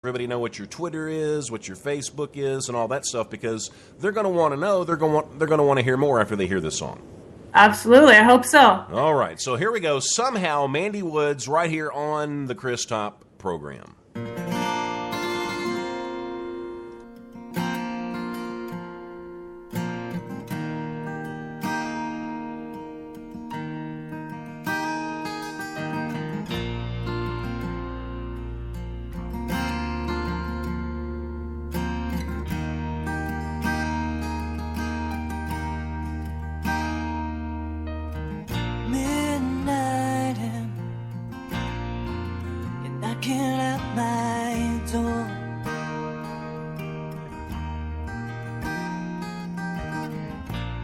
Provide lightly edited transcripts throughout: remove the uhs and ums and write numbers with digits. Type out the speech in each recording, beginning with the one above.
everybody know what your Twitter is, what your Facebook is, and all that stuff, because they're going to want to know. They're going to want to hear more after they hear this song. Absolutely, I hope so. All right, so here we go. Somehow, Mandee Woods, right here on the Chris Top program.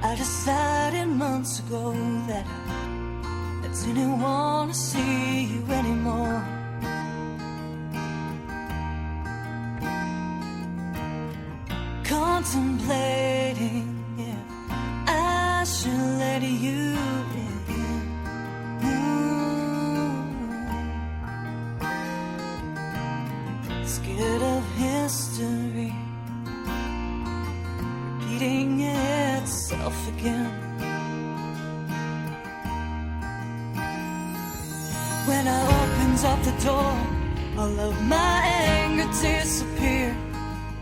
I decided months ago that I didn't want to see you anymore. Contemplating if I should let you in. Scared of history repeating itself again. When I opens up the door, all of my anger disappeared,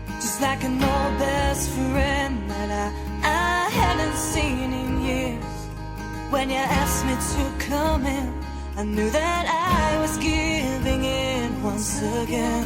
just like an old best friend that I hadn't seen in years. When you asked me to come in, I knew that I was giving in once again.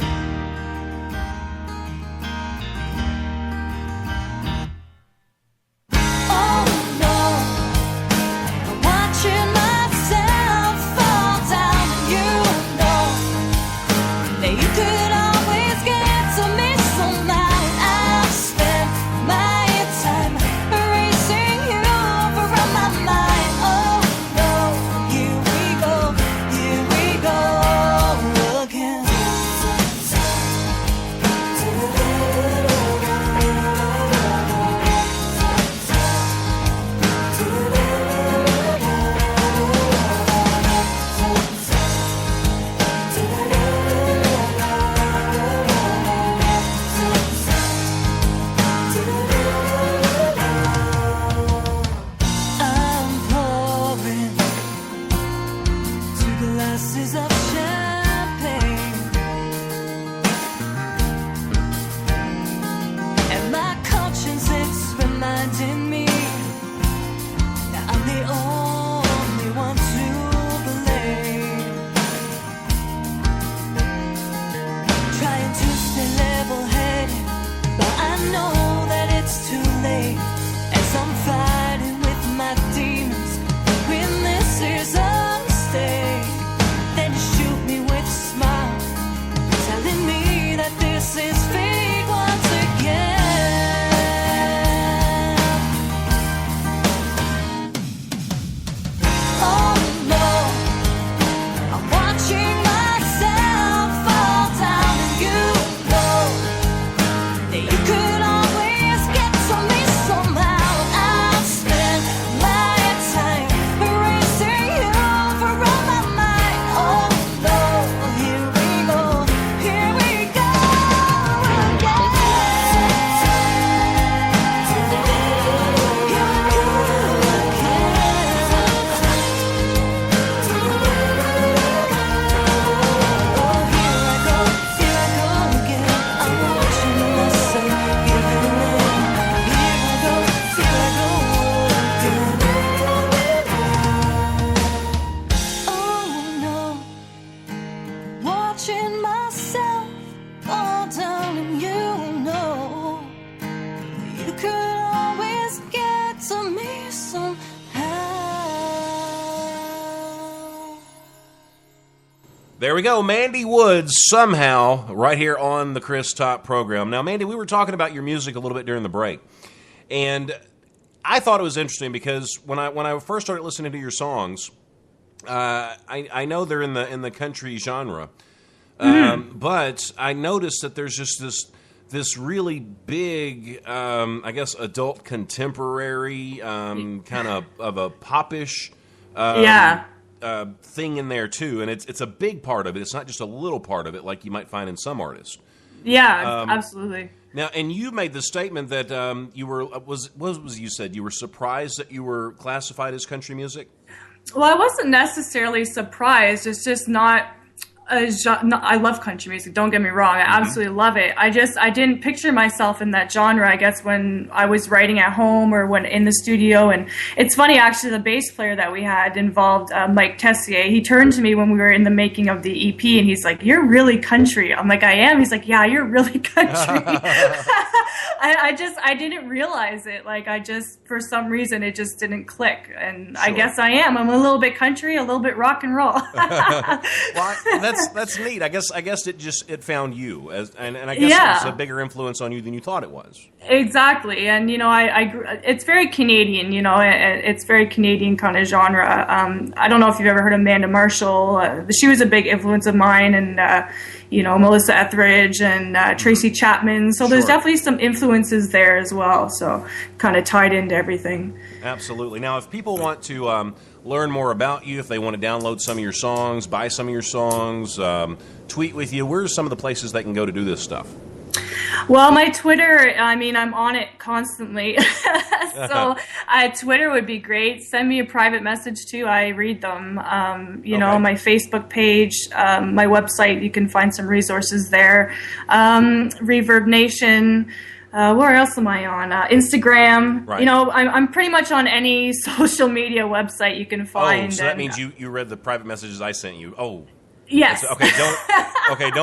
There we go, Mandee Woods, somehow, right here on the Chris Top program. Now, Mandee, we were talking about your music a little bit during the break, and I thought it was interesting because when I first started listening to your songs, I know they're in the country genre, but I noticed that there's just this really big, I guess, adult contemporary kind of a popish. Thing in there too, and it's a big part of it. It's not just a little part of it like you might find in some artists. Yeah, absolutely. Now, and you made the statement that you were what was you said you were surprised that you were classified as country music? Well, I wasn't necessarily surprised. It's just not I love country music. Don't get me wrong. I absolutely love it. I didn't picture myself in that genre, I guess, when I was writing at home or when in the studio. And it's funny, actually, the bass player that we had involved Mike Tessier. He turned to me when we were in the making of the EP and he's like, "You're really country." I'm like, "I am." He's like, "Yeah, you're really country." I didn't realize it. Like, for some reason, it just didn't click. And sure. I guess I am. I'm a little bit country, a little bit rock and roll. Well, that's neat. I guess it found you, and I guess it's a bigger influence on you than you thought it was. Exactly, and it's very Canadian. It's very Canadian kind of genre. I don't know if you've ever heard of Amanda Marshall. She was a big influence of mine, and Melissa Etheridge and Tracy Chapman. So there's definitely some influences there as well. So kind of tied into everything. Absolutely. Now, if people want to learn more about you, if they want to download some of your songs, buy some of your songs, tweet with you, where's some of the places they can go to do this stuff? Well, my Twitter, I'm on it constantly. So Twitter would be great. Send me a private message too. I read them. My Facebook page, my website, you can find some resources there. Reverb Nation. Where else am I on? Instagram. Right. I'm pretty much on any social media website you can find. Oh, so that means you read the private messages I sent you. Oh. Yes.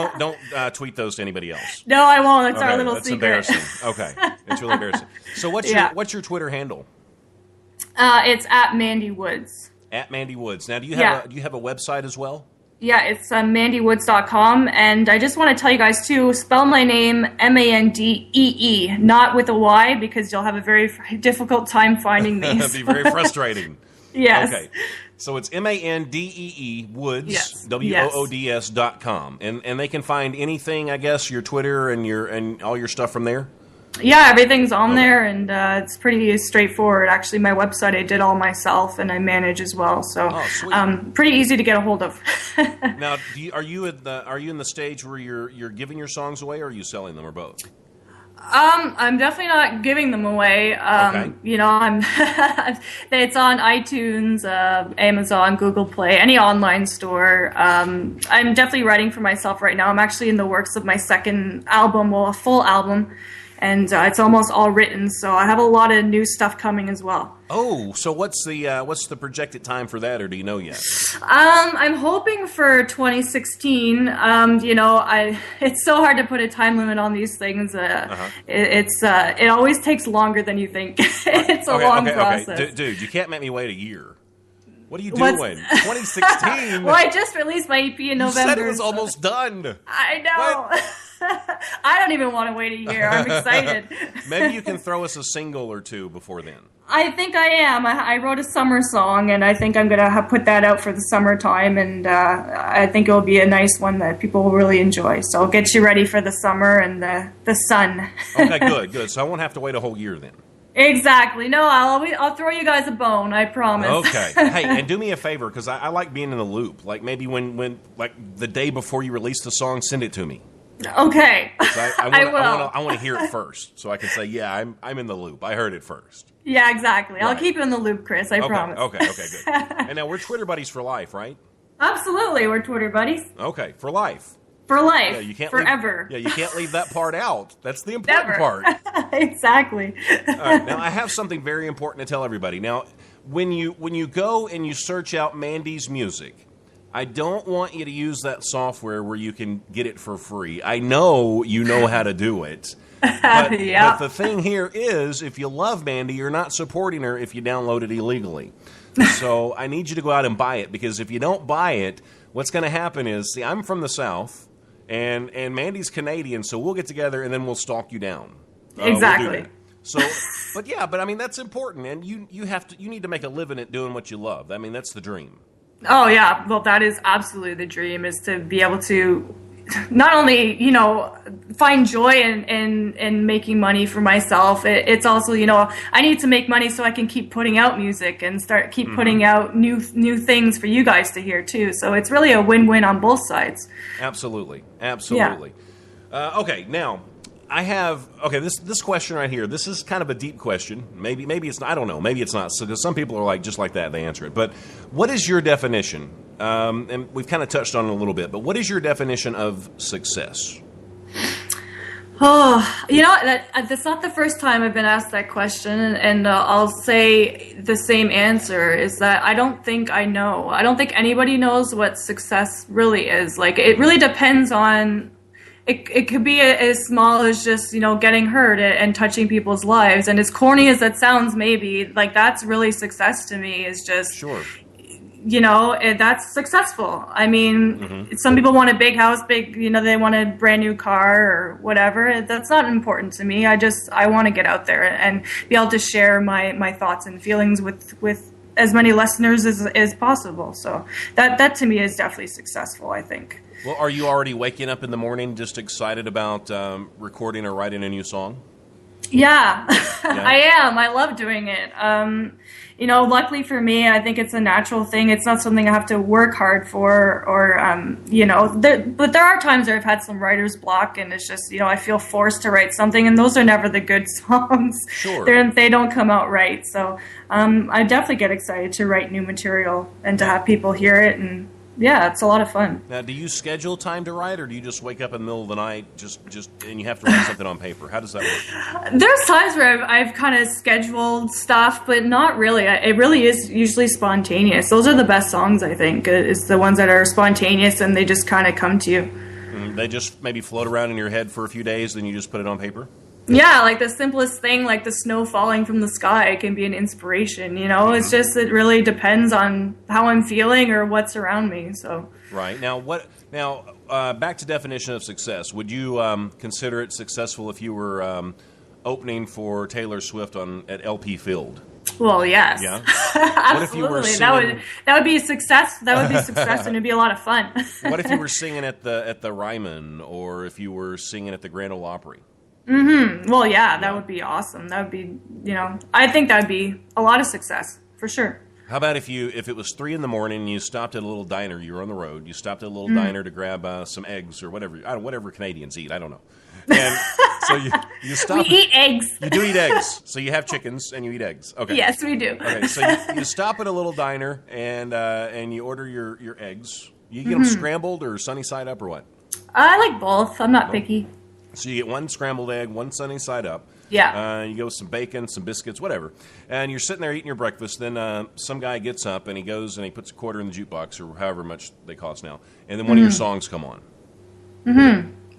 Don't tweet those to anybody else. No, I won't. It's our little secret. That's embarrassing. Okay. It's really embarrassing. So what's your Twitter handle? It's at Mandee Woods. At Mandee Woods. Now, do you have a website as well? Yeah, it's mandeewoods.com, and I just want to tell you guys too, spell my name Mandee, not with a Y, because you'll have a very difficult time finding me. It'd be very frustrating. Yes. Okay. So it's Mandee Woods, yes. WOODS.com, and they can find anything, I guess, your Twitter and all your stuff from there. Yeah, everything's on there, and it's pretty straightforward. Actually, my website I did all myself, and I manage as well, so pretty easy to get a hold of. Now, are you in the stage where you're giving your songs away, or are you selling them, or both? I'm definitely not giving them away. Okay. It's on iTunes, Amazon, Google Play, any online store. I'm definitely writing for myself right now. I'm actually in the works of my second album, a full album. And it's almost all written, so I have a lot of new stuff coming as well. Oh, so what's the projected time for that, or do you know yet? I'm hoping for 2016. It's so hard to put a time limit on these things. It always takes longer than you think. It's a long process. Okay. Dude, you can't make me wait a year. What are you doing? 2016? Well, I just released my EP in November. You said it was almost done. I know. I don't even want to wait a year. I'm excited. Maybe you can throw us a single or two before then. I think I am. I wrote a summer song, and I think I'm going to put that out for the summertime, and I think it will be a nice one that people will really enjoy. So I'll get you ready for the summer and the sun. Okay, good. So I won't have to wait a whole year then. Exactly. No, I'll throw you guys a bone. I promise. Okay. Hey, and do me a favor, because I like being in the loop. Like maybe when the day before you release the song, send it to me. Okay. I will. I want to hear it first, so I can say, yeah, I'm in the loop. I heard it first. Yeah, exactly. Right. I'll keep you in the loop, Chris. I promise. Okay, good. And now we're Twitter buddies for life, right? Absolutely, we're Twitter buddies. Okay, for life. For life. Yeah, you can't forever. You can't leave that part out. That's the important part. Exactly. All right, now I have something very important to tell everybody. Now, when you go and you search out Mandee's music, I don't want you to use that software where you can get it for free. I know you know how to do it. But the thing here is, if you love Mandee, you're not supporting her if you download it illegally. So I need you to go out and buy it, because if you don't buy it, what's going to happen is, see, I'm from the South, and Mandee's Canadian, so we'll get together and then we'll stalk you down. Exactly. We'll do that. So, but I mean, that's important, and you need to make a living at doing what you love. I mean, that's the dream. Oh, yeah. Well, that is absolutely the dream, is to be able to not only, find joy in making money for myself. It's also, I need to make money so I can keep putting out music and keep putting out new things for you guys to hear, too. So it's really a win-win on both sides. Absolutely. Yeah. Okay, now I have this question right here. This is kind of a deep question. Maybe it's not, I don't know. Maybe it's not. So because some people are like just like that, they answer it. But what is your definition? And we've kind of touched on it a little bit. But what is your definition of success? Oh, that's not the first time I've been asked that question, and I'll say the same answer is that I don't think I know. I don't think anybody knows what success really is. Like, it really depends on, it could be as small as just, getting heard and touching people's lives. And as corny as that sounds, maybe, like, that's really success to me, is just... Sure. That's successful. I mean, some people want a big house, they want a brand new car or whatever. That's not important to me. I want to get out there and be able to share my thoughts and feelings with as many listeners as possible. So that to me is definitely successful, I think. Well, are you already waking up in the morning just excited about recording or writing a new song? Yeah, I am. I love doing it. Luckily for me, I think it's a natural thing. It's not something I have to work hard for but there are times where I've had some writer's block, and it's just, I feel forced to write something, and those are never the good songs. Sure. They don't come out right. So I definitely get excited to write new material and to have people hear it, and yeah, it's a lot of fun. Now, do you schedule time to write, or do you just wake up in the middle of the night and you have to write something on paper? How does that work? There's times where I've kind of scheduled stuff, but not really. It really is usually spontaneous. Those are the best songs, I think, is the ones that are spontaneous and they just kind of come to you. They just maybe float around in your head for a few days, then you just put it on paper? Yeah, like the simplest thing, like the snow falling from the sky, can be an inspiration, It's just, it really depends on how I'm feeling or what's around me, so. Right. Now, back to definition of success. Would you consider it successful if you were opening for Taylor Swift at LP Field? Well, yes. Yeah. Absolutely. What if you were singing... that would be a success. That would be success, and it'd be a lot of fun. What if you were singing at the Ryman, or if you were singing at the Grand Ole Opry? Well, yeah, that would be awesome. That would be, I think that would be a lot of success, for sure. How about if it was 3 a.m. and you stopped at a little diner, you were on the road, you stopped at a little diner to grab some eggs or whatever Canadians eat, I don't know. And so you stop. We eat eggs. You do eat eggs. So you have chickens and you eat eggs. Okay. Yes, we do. Okay, so you stop at a little diner and you order your eggs. You get them scrambled or sunny side up or what? I like both. I'm not picky. So you get one scrambled egg, one sunny side up. Yeah. You go with some bacon, some biscuits, whatever. And you're sitting there eating your breakfast. Then some guy gets up and he goes and he puts a quarter in the jukebox or however much they cost now. And then one of your songs come on.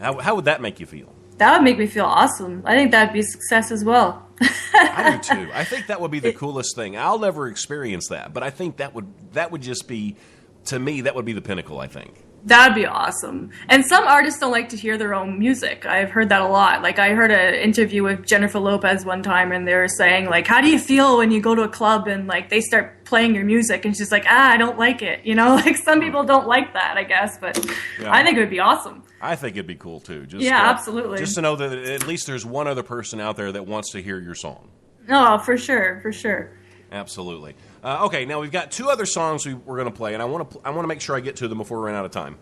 How would that make you feel? That would make me feel awesome. I think that would be success as well. I do too. I think that would be the coolest thing. I'll never experience that, but I think that would just be, to me, that would be the pinnacle, I think. That'd be awesome. And some artists don't like to hear their own music. I've heard that a lot. Like, I heard an interview with Jennifer Lopez one time, and they were saying, like, how do you feel when you go to a club and, like, they start playing your music? And she's like, I don't like it. Like, some people don't like that, I guess. But yeah. I think it would be awesome. I think it'd be cool, too. Absolutely. Just to know that at least there's one other person out there that wants to hear your song. Oh, for sure, for sure. Absolutely. Okay, now we've got 2 other songs we're going to play, and I want to make sure I get to them before we run out of time.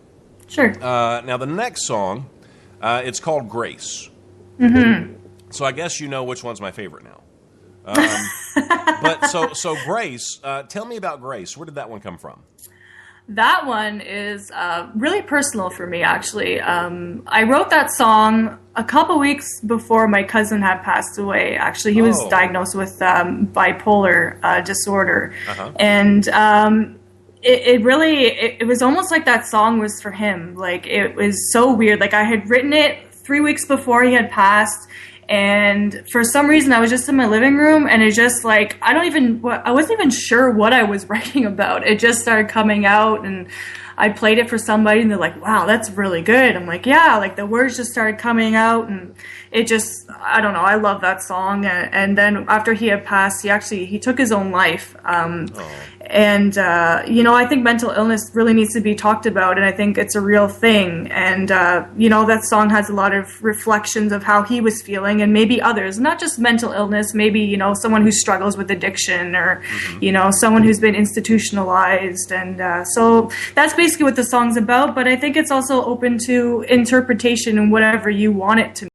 Sure. Now, the next song, it's called Grace. So I guess you know which one's my favorite now. But so Grace, tell me about Grace. Where did that one come from? That one is really personal for me, actually. I wrote that song a couple weeks before my cousin had passed away. Actually, he was diagnosed with bipolar disorder. And it was almost like that song was for him. Like, it was so weird. Like, I had written it 3 weeks before he had passed. And for some reason, I was just in my living room, and it just, like, I wasn't even sure what I was writing about. It just started coming out, and I played it for somebody, and they're like, wow, that's really good. I'm like, yeah, like, the words just started coming out, and it just, I don't know, I love that song. And then after he had passed, he took his own life. I think mental illness really needs to be talked about, and I think it's a real thing. And, that song has a lot of reflections of how he was feeling, and maybe others, not just mental illness, maybe, someone who struggles with addiction, or, someone who's been institutionalized. And so that's basically what the song's about, but I think it's also open to interpretation and whatever you want it to